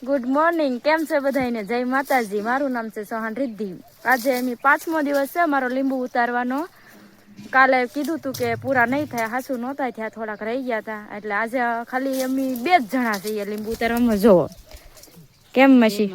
Good morning, કેમ છે બધાને? જય માતાજી. મારું નામ છે સોહાન રિદ્ધિ. આજે એમ 5મો દિવસ છે મારો લીંબુ ઉતારવાનો. કાલે કીધું તું કે પૂરા નહીં થાય, હાસુ નહોતા થયા, થોડાક રહી ગયા હતા. એટલે આજે ખાલી એમની 2 જ જણા છીએ લીંબુ ઉતારવામાં. જોવો કેમ મશી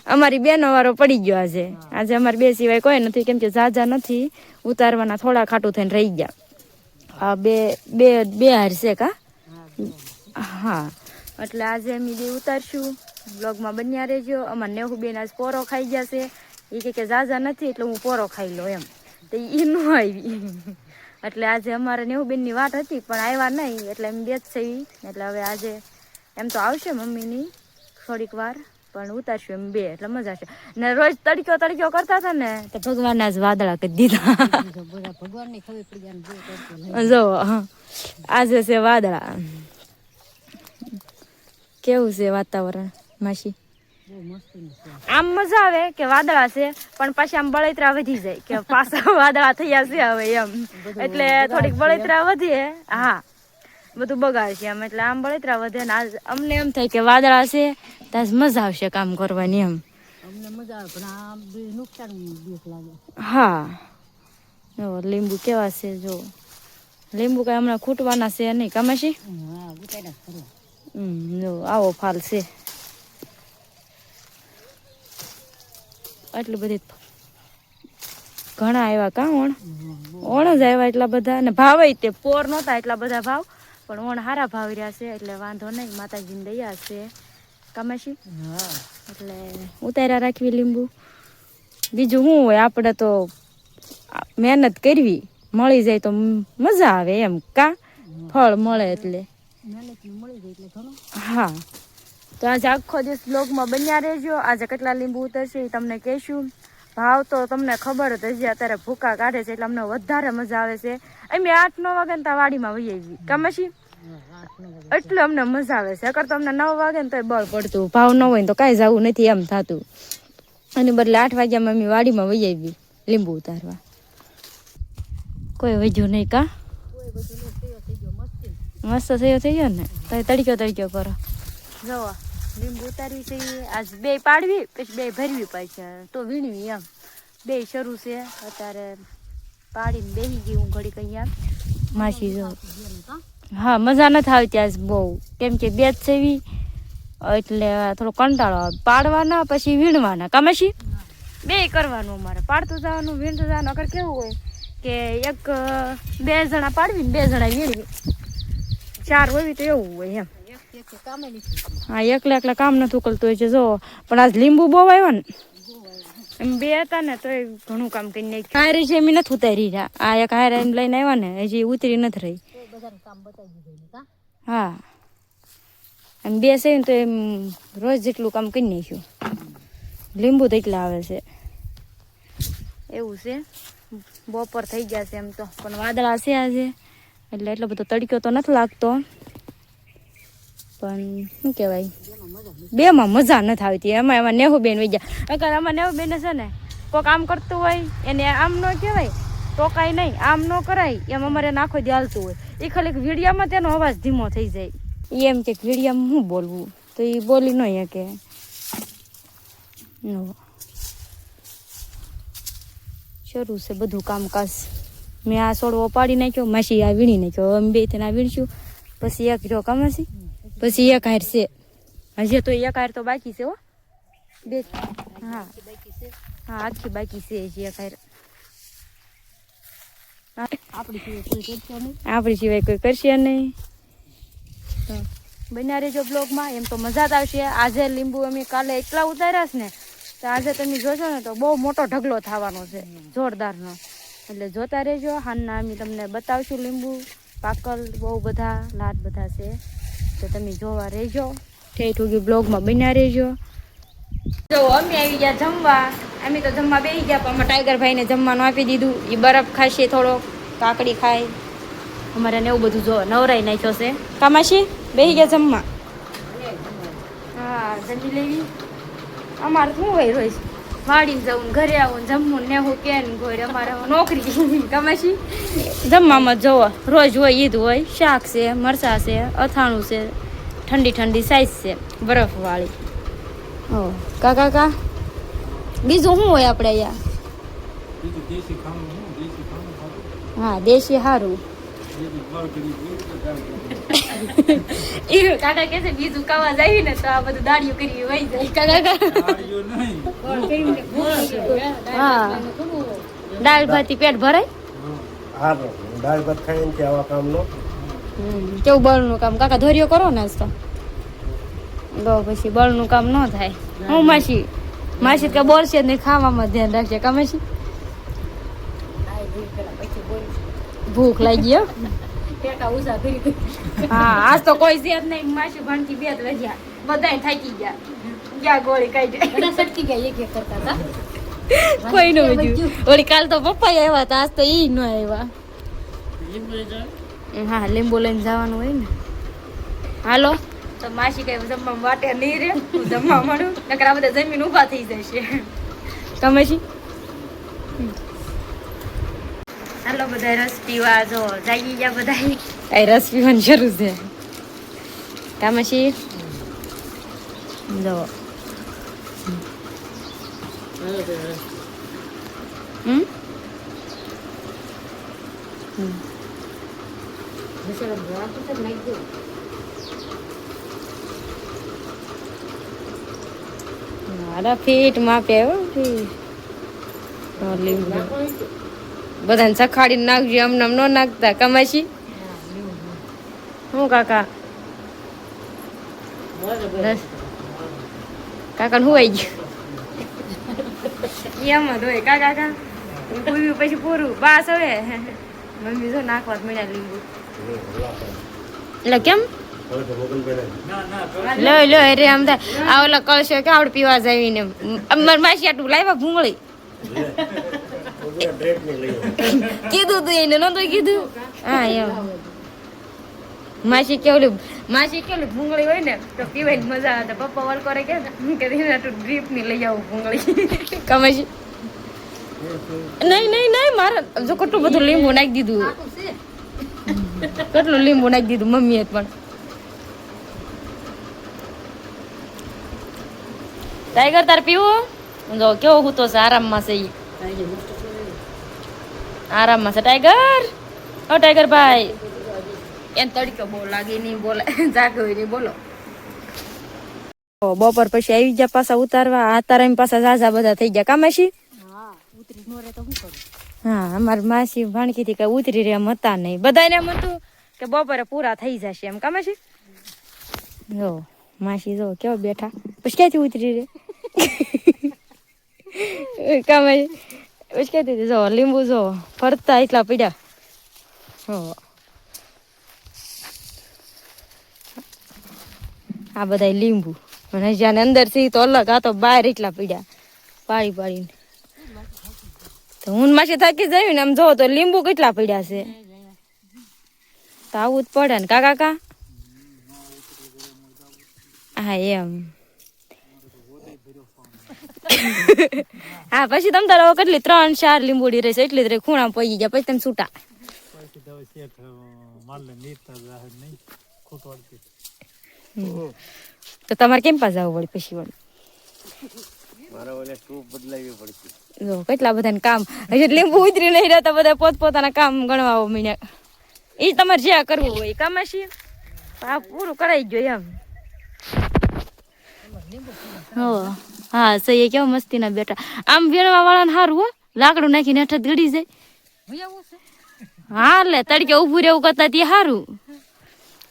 અમારી બેનો વારો પડી ગયો આજે. આજે અમારી 2 સિવાય કોઈ નથી, કેમ કે જાજા નથી ઉતારવાના, થોડા ખાટું થઈને રહી ગયા. હા, બે હાર છે કા? હા, એટલે આજે અમે બે ઉતારશું. બ્લોગમાં બન્યા રહેજો. અમારે નેહુબેન આજ પોરો ખાઈ ગયા છે. એ કે જાજા નથી એટલે હું પોરો ખાઈ લો એમ, તો એ ન આવી. એટલે આજે અમારે નેહુબેનની વાટ હતી પણ આવ્યા નહીં, એટલે એમ 2 જ છે. એટલે હવે આજે એમ તો આવશે મમ્મીની થોડીક વાર, પણ ઉતારશું એમ 2, એટલે મજા છે. ને રોજ તડક્યો કરતા હતા ને તો ભગવાનના જ વાદળા કરી દીધા. ભગવાનને ખબર પડી જો આજે છે વાદળા. કેવું છે વાતાવરણ માસી? આમ મજા આવે કે વાદળા છે, પણ પાછી આમ બળતરા વધી જાય કે પાછા વાદળા થયા છે હવે એમ, એટલે થોડીક બળતરા વધે. હા, બધું બગાડ છે એમ, એટલે આમ બળતરા વધે ને અમને એમ થાય કે વાદળા છે ત્યાં મજા આવશે કામ કરવાની એમ. અમને મજા આવે પણ આમ નુકસાન બીક લાગે. હા, જો લીંબુ કેવા છે. જો લીંબુ કઈ હમણાં ખૂટવાના છે નહીં કમાશી. હા, ઉતાર્યા ખરું. જો આવો ફાલ છે. આટલી બધી ઘણા આવ્યા કા? ઓણ જ આવ્યા એટલા બધા. ને ભાવ તે પોર નહોતા એટલા બધા ભાવ, પણ ઓણ હારા ભાવ રહ્યા છે, એટલે વાંધો નહીં. માતાજીની દયા છે કમાશી. એટલે ઉતાર્યા રાખવી લીંબુ. બીજું શું હોય, આપણે તો મહેનત કરવી, મળી જાય તો મજા આવે એમ કા? ફળ મળે એટલે. હા, તો આજે આખો દિવસ બ્લોગમાં બન્યા રહેજો. આજે કેટલા લીંબુ ઉતરશે એ તમને કહેશું. ભાવ તો તમને ખબર જ હજી અત્યારે ભૂકા કાઢે છે, એટલે અમને વધારે મજા આવે છે. અમે 8-9 વાગે ને ત્યાં વાડીમાં વહી આવી કમાશી, એટલે અમને મજા આવે છે. અગર તો અમને 9 વાગે ને તો બળ પડતું, ભાવ ન હોય ને તો કાંઈ જવું નથી એમ થતું. અને બદલે 8 વાગ્યામાં અમે વાડીમાં વહી આવી લીંબુ ઉતારવા. કોઈ વજ્યું નહીં કા? મસ્ત થયો થઈ ગયો ને, તો તડક્યો કરો. જો લીંબુ ઉતારવી છે આજ, 2 પાડવી પછી 2 ભરવી પાછી, તો વીણવી એમ 2 શરૂ છે. અત્યારે પાડીને બેસી ગઈ હું ઘડી અહીંયા માસી. જો હા, મજા નથી આવતી આજ બહુ, કેમ કે 2 જ સેવી એટલે થોડો કંટાળો આવે. પાડવાના પછી વીણવાના કમાશી, 2 કરવાનું અમારે. પાડતું જવાનું, વીણતું જવાનું. અગર કેવું હોય કે 2 જણા પાડવી ને 2 જણા વીણવી, 4 હોય તો એવું હોય એમ. હા, એકલા કામ નથી ઉકલતું હોય છે. જો પણ આજ લીંબુ બહુ આવ્યા ને, એમ 2 હતા ને તો ઘણું કામ કરી નાખ્યું. હારી છે એમ નથી ઉતારી રહ્યા. આ એક હારે એમ લઈને આવ્યા ને, હજી ઉતરી નથી રહી. હા, એમ 2 છે ને તો એમ રોજ જેટલું કામ કરી નાખ્યું. લીંબુ તો એટલા આવે છે એવું છે. બપોર થઈ ગયા છે એમ તો, પણ વાદળા છે આજે, એટલે એટલો બધો તડક્યો તો નથી લાગતો. પણ શું કહેવાય, 2માં મજા નથી આવતી. એમાં નેહુબેન વહી ગયા. અગર આમાં નેહુબેન છે ને, કોઈ કામ કરતું હોય એને આમ ન કહેવાય તો કાંઈ નહીં, આમ ન કરાય એમ અમારે આખો દી હાલતું હોય. એ ખાલી વિડીયામાં તેનો અવાજ ધીમો થઈ જાય. એમ કે વિડીયામાં શું બોલવું, તો એ બોલી ન શકે. શરૂ છે બધું કામકાજ. મેં આ છોડવો પાડી નાખ્યો, માસી આ વીણી નાખ્યો. અમે 2 થઈને આ વીણશું, પછી 1 રહ્યો કમાસી, પછી 1 હાર છે. હજી તો 1 હાર તો બાકી છે હો. 2 હા હા, આખી બાકી છે હજી 1 હાર. આપણી સિવાય કોઈ કરશે નહીં. બન્યા રહેજો બ્લોગમાં, એમ તો મજા જ આવશે. આજે લીંબુ અમે કાલે એટલા ઉતાર્યા છે ને, તો આજે તમે જોશો ને તો બહુ મોટો ઢગલો થવાનો છે, જોરદારનો. એટલે જોતા રહેજો. હાલના અમે તમને બતાવશું લીંબુ પાકલ, બહુ બધા લાટ બધા છે, તો તમે જોવા રહેજો. ઠેઠ ઉગી બ્લોગમાં બન્યા રહેજો. જો અમે આવી ગયા જમવા. અમે તો જમવા બેસી ગયા, પણ ટાઈગર ભાઈને જમવાનું આપી દીધું. એ બરફ ખાશે, થોડો કાકડી ખાય. અમારે ને એવું બધું જો નવરાઈ નાખ્યો છે. કામાશી બેસી ગયા જમવા. હા, જમી લેવી. અમારે શું હોય રોજ વાડીને જવું, ઘરે આવું, જમવું ને હું કે ઘોડે. અમારે નોકરી કમાશી. જમવામાં જોવો રોજ હોય ઈદ હોય, શાક છે, મરચાં છે, અથાણું છે, ઠંડી સાઈઝ છે. બરફ વાળી. ઓ કાકા બીજું શું હોય આપણે અહીંયા? હા દેશી સારું. એ કાકા કે છે બીજું ખાવા જાય ને તો આ બધું દાડિયું કરી વહી જાય. કાકા હા દાળ ભાતી પેટ ભરાય. હા દાળ ભાત ખાઈને કે આવા કામ નો કેવું બળનું કામ કાકા ધોર્યો કરો ને આજ તો પછી બળનું કામ ન થાય. હું માસી કે બોલશે જ નહીં, ખાવામાં ધ્યાન રાખશે. કમેશી ભૂખ લાગી હો. હા આજ તો કોઈ છે જ નહીં. માસી ભણકી બે જ વધ્યા, બધા થાકી ગયા ગોળી કાઢી સટકી ગયા એક કરતા હતા. કોઈ ન વધ્યું. ઓલી કાલ તો પપ્પા આવ્યા હતા, આજ તો ઈ ન આવ્યા. હા લીંબુ લઈને જવાનું હોય ને. હાલો તો માસી કઈ જમવા માટે નહીં રે, હું જમવા મળું નકર આ બધા જમીન ઊભા થઈ જશે. કમેશી હાલો બધા રસ પીવા જો જાગી ગયા બધા. આ રસ પીવાનું શરૂ છે. કમેશી જો ફીટ માપે બધાને સખાડીને નાખજો. અમને ન નાખતા. કમાશી હું કાકા કાકા ને હુવાઈ ગયું એમ જ હોય. કાકા પૂર્યું પછી પૂરું બાસ હવે મમ્મી જો નાખવા મળ્યા લીંબુ. એટલે કેમ લો અરે આમ થાય આ ઓલા કળશો કે આવડે પીવા જાવીને અમાર માસી આટલું લાવ્યા ભૂંગળી. કીધું તું એને નતો કીધું. હા એમ માસી કેવલી ભૂંગળી હોય ને તો પીવાની મજા આવે. પપ્પા વાલ કરે કે ડ્રીપ ની લઈ આવું ભૂંગળી. કમાશી નહીં મારે જો કેટલું બધું લીંબુ નાખી દીધું. કેટલું લીંબુ નાખી દીધું મમ્મીએ પણ. ટાઈગર તાર પીવું જો કેવો હું તો આરામમાં છે. આરામમાં છે ટાઈગર. ઓ ટાઈગર ભાઈ એને તડકો બહુ લાગે નહીં બોલે જાગે હોય નહીં બોલો. બપોર પછી આવી ગયા પાછા ઉતારવા. આ તારા પાછા ઝાઝા બધા થઈ ગયા. કામાશી હા અમારી માસી ભાણકી થી કઈ ઉતરી રે એમ હતા નહીં. બધાને એમ હતું કે બપોરે પૂરા થઈ જશે એમ. કામાશી જો માસી જો કેવો બેઠા પછી ક્યાંથી ઉતરી રે. કામાશી પછી ક્યાંથી જો લીંબુ જો ફરતા એટલા પીડ્યા. હો આ બધા લીંબુ અને જ્યાં અંદર થી તો અલગ. આ તો બહાર એટલા પીડ્યા પાડીને. તો હું માસી થાકી જાય ને આમ જોવો તો લીંબુ કેટલા પડ્યા છે. તો આવું જ પડે ને કાકા. હા એમ હા પછી તમ તારે કેટલી 3-4 લીંબુડી રહેશે એટલી જ રહી. ખૂણા પડી ગયા પછી તમે છૂટા. તો તમારે કેમ પાસ જવું પડે પછી વળી? જો કેટલા બધા કામ હજી લીંબુ ઉતરી નહીં રહેતા. બધા પોતપોતાના કામ ગણવા મીણ્યા. એ તમારે જ્યાં કરવું હોય કામાશી આ પૂરું કરાઈ ગયો એમ. હા સહી કેવો મસ્તી ના બેટા. આમ વેણવા વાળા ને સારું હો લાકડું નાખીને હેઠ ગળી જાય. હા લે તડકે ઉભું રહેવું કરતા તે સારું.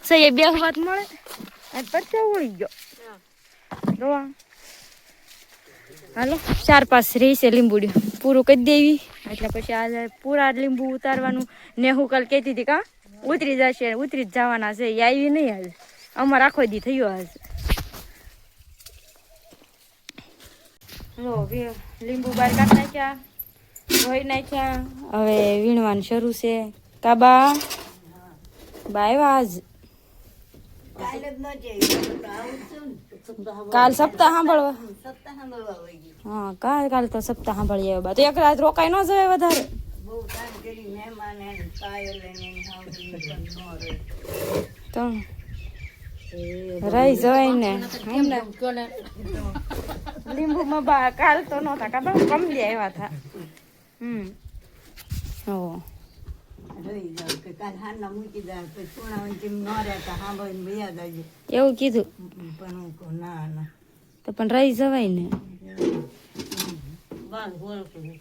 સહી બે વાત મળે પછી ઉડી ગયો. હાલો 4-5 રહી છે લીંબુડી પૂરું કરી દેવી એટલે પછી આજે પૂરા લીંબુ ઉતારવાનું. નેહુ કાલ કહેતી હતી કા ઉતરી જશે ઉતરી જ જવાના છે. એ આવી નહીં આજે અમારે આખો દી થયો આજ. લીંબુ બહાર કાઢી નાખ્યા ધોઈ નાખ્યા. હવે વીણવાનું શરૂ છે. કાબા બાય આજ કાલ સપ્તાહ સાંભળવા. હા કાલ તો સપ્તાહ સાંભળી આવ્યા. તો એક રાત રોકાઈ ન જવાય વધારે. તો રહી જવાય ને લીંબુમાં બા કાલ તો નહોતા કાબા કમલી આવ્યા હતા. હો રહી જાવ કે કાલ હારના મૂકી દે પછી પૂણા જેમ ન રહેતા સાંભળીને વયા જાય. એવું કીધું પણ હું કહું ના ના તો પણ રહી જવાય ને. બાંધ ગોળ કરું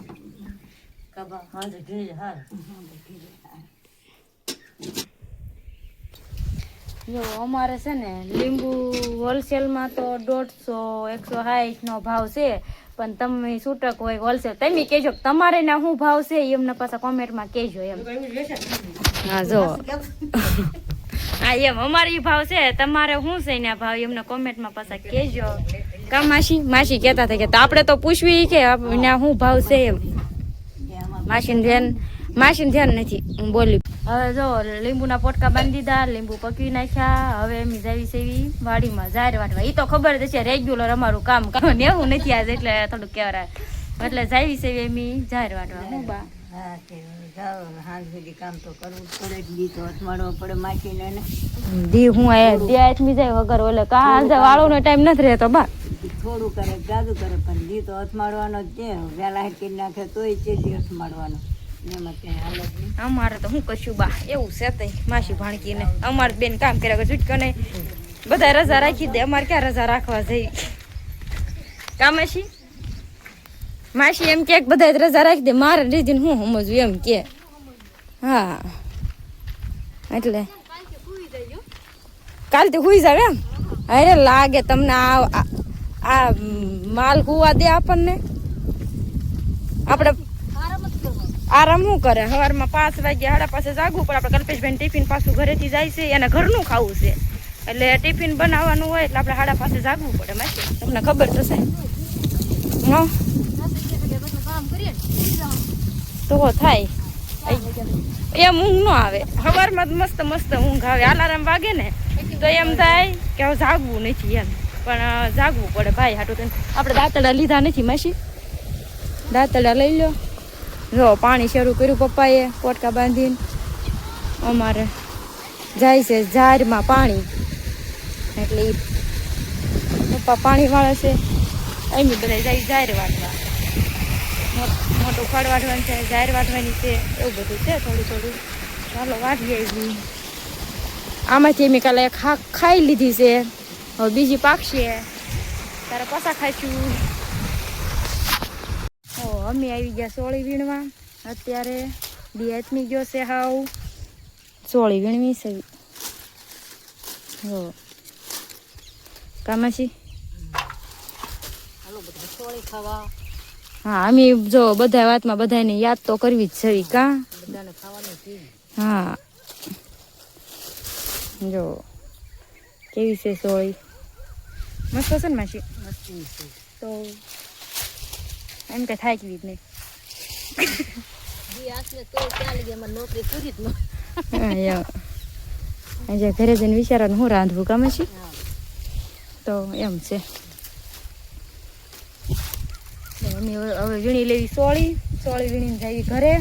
કબા હાજે ઘી હાર જો અમારે છે ને લીંબુ હોલસેલમાં તો 150-160 નો ભાવ છે, પણ તમે છૂટક હોય હોલસેલ તમે કહેજો તમારે ના શું ભાવ છે એમને પાછા કોમેન્ટમાં કહેજો એમ. હા જો હા એમ અમારે ભાવ છે તમારે શું છે એના ભાવ એમને કોમેન્ટમાં પાછા કહેજો. કા માસી કહેતા હતા કે આપણે તો પૂછવી કે એના શું ભાવ છે એમ. માસીને ધ્યાન નથી હું બોલી. હવે જો લીંબુના પોટકા બાંધી દીધા, લીંબુ પકવી નાખ્યા. હવે એમ જાવી સેવી વાડીમાં જાહેર વાટવા. એ તો ખબર જ છે રેગ્યુલર અમારું કામ ને એવું નથી આજે એટલે થોડુંક કહેવાય એટલે જાવી સેવી એમ જાહેર વાટવા. હું બા હા તે જાઓ હાથ સુધી કામ તો કરવું જ પડે જ. ગીતો અથમાડવો પડે માખીને ને દી હું દે આથમી જાય વગર ઓલે કાં વાળોનો ટાઈમ નથી રહેતો બા. થોડું કરે જાદુ કરે પણ ગીતો અથમાડવાનો જ છે. વહેલા હેકી નાખે તોય છે દી અથમાડવાનો એમાં ક્યાંય હાલત નહીં. અમારે તો શું કશું બા એવું છે તઈ માસી ભાણકીને અમારે બેન કામ કર્યા વગર છૂટકો નહીં. બધા રજા રાખી દે, અમારે ક્યાં રજા રાખવા જઈ. કા માસી એમ કે બધા રજા રાખી દે, મારે રીધીને હું સમજવું એમ કે. હા એટલે કાલથી હુઈ જાવ એમ. અરે લાગે તમને આ માલ હુવા દે આપણને. આપણે આરામ શું કરે સવારમાં 5 વાગ્યા 5:30 જાગવું પડે. આપણે કલ્પેશભાઈ ટિફિન પાછું ઘરેથી જાય છે, એને ઘરનું ખાવું છે એટલે ટિફિન બનાવવાનું હોય એટલે આપણે 5:30 જાગવું પડે. માસી તમને ખબર તો છે તો થાય એમ ઊંઘ ન આવે. સવારમાં મસ્ત ઊંઘ આવે. અલાર્મ વાગે ને તો એમ થાય કે હવે જાગવું નથી એમ, પણ જાગવું પડે ભાઈ હાટું. આપણે દાંતડા લીધા નથી માસી, દાંતડા લઈ લો. જો પાણી શરૂ કર્યું પપ્પાએ પોટકા બાંધીને. અમારે જાય છે ઝાડમાં પાણી એટલે પપ્પા પાણી વાળે છે. એમ બધા જાય ઝાડ વાટવા. મોટું ફળ વાટવાનું છે, ઝાડ વાટવાની છે, એવું બધું છે થોડું. ચાલો વાટવી આવી. આમાંથી મેં કાલે ખાઈ લીધી છે, હવે બીજી પાકશે ત્યારે પાછા ખાઈશું. અમે આવી ગયા સોળી વીણવા. અત્યારે દી આથમી ગયો છે હાવ. સોળી વીણવી છે હો કામાસી. સોળી ખાવા હા અમે જો બધા વાતમાં બધાને યાદ તો કરવી જ છે કા. બધાને ખાવાનું છે. હા જો કેવી છે સોળી, મસ્ત છે ને માસી. મસ્તી છે તો એમ કે થાય કેવી જ નહીં. નોકરી પૂરી જ આજે ઘરે જઈને વિચારવાનું હું રાંધવું કામ છે તો એમ છે. અમે હવે વીણી લેવી સોળી વીણીને જઈએ ઘરે.